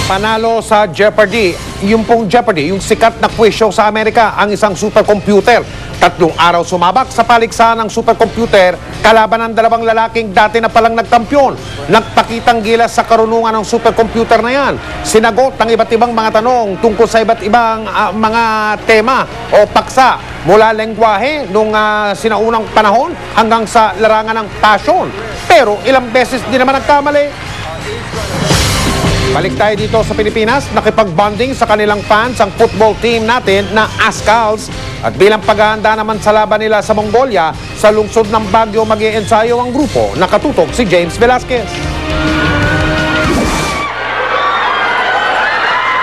Panalo sa Jeopardy. Yung pong Jeopardy, yung sikat na quiz show sa Amerika, ang isang supercomputer. 3 araw sumabak sa paligsahan ng supercomputer kalaban ng 2 lalaking dati na palang nagkampiyon. Nagpakitang gilas sa karunungan ng supercomputer na yan. Sinagot ng iba't ibang mga tanong tungkol sa iba't ibang mga tema o paksa mula lengguwahe nung sinaunang panahon hanggang sa larangan ng passion. Pero ilang beses din naman nagkamali. Balik tayo dito sa Pilipinas, nakipag-bonding sa kanilang fans ang football team natin na Azkals. At bilang paghahanda naman sa laban nila sa Mongolia, sa lungsod ng Baguio mag-iensayo ang grupo. Nakatutok si James Velasquez.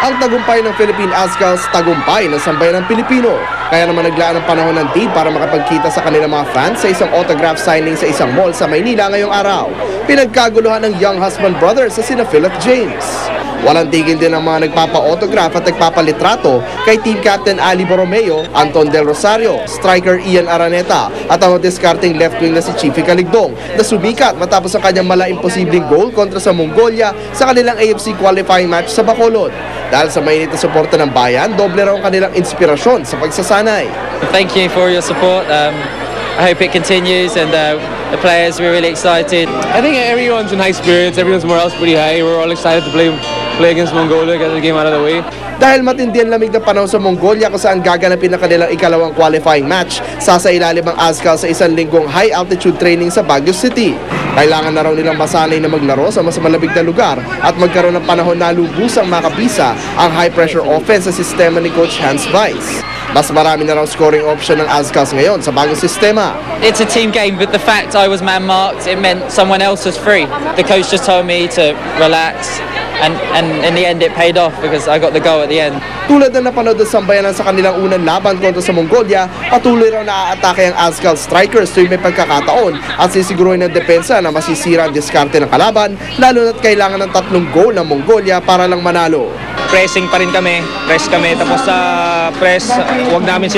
Ang tagumpay ng Philippine Azkals, tagumpay ng sambayan ng Pilipino. Kaya naman naglaan ng panahon ng team para makapagkita sa kanilang mga fans sa isang autograph signing sa isang mall sa Maynila ngayong araw. Pinagkaguluhan ng Young Husband Brothers sa sina Phil at James. Walang tigil din ang mga nagpapa-autograph at nagpapalitrato kay Team Captain Ali Borromeo, Anton Del Rosario, striker Ian Araneta at ang discarding left wing na si Chiefy Caligdong na sumikat matapos ang kanyang mala-imposibleng goal kontra sa Mongolia sa kanilang AFC qualifying match sa Bacolod. Dahil sa mainit na suporta ng bayan, doble raw ang kanilang inspirasyon sa pagsasanay. Thank you for your support. I hope it continues and the players, we're really excited. I think everyone's in high spirits, everyone's morale's pretty high. We're all excited to play against Mongolia, get the game out of the way. Dahil matindi ang lamig ng panahon sa Mongolia kung saan gaganapin ang kanilang ikalawang qualifying match, sasailalim ang Azkals sa isang linggong high-altitude training sa Baguio City. Kailangan na raw nilang masanay na maglaro sa mas malamig na lugar at magkaroon ng panahon na lubusang makabisa ang high-pressure offense sa sistema ni Coach Hans Weiss. Mas marami na raw scoring option ng Azkals ngayon sa bagong sistema. It's a team game, but the fact I was man-marked, it meant someone else was free. The coach just told me to relax. And in the end, it paid off because I got the goal at the end. Tulad na napanood ng sambayanan sa kanilang unang laban kontra sa Mongolia, patuloy raw na-aatake ang Azkals strikers tuwing may pagkakataon at sisiguruhin ng depensa na masisira ang diskarte ng kalaban, lalo na't kailangan ng 3 goal ng Mongolia para lang manalo. Pressing pa rin kami, press kami, tapos sa press, wag namin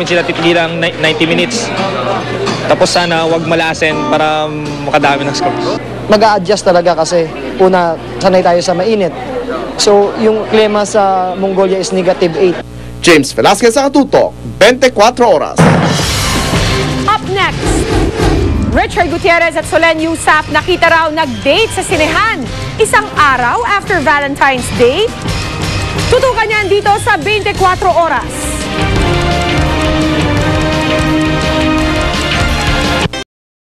sila titigilang 90 minutes. Tapos sana wag malasin para makadami ng score. Mag-a-adjust talaga kasi una, sanay tayo sa mainit. So, yung klima sa Mongolia is -8. James Velasquez sa Katutok, 24 Oras. Up next, Richard Gutierrez at Solen Yusap nakita raw nag-date sa sinehan. Isang araw after Valentine's Day. Tutukan niyan dito sa 24 Oras.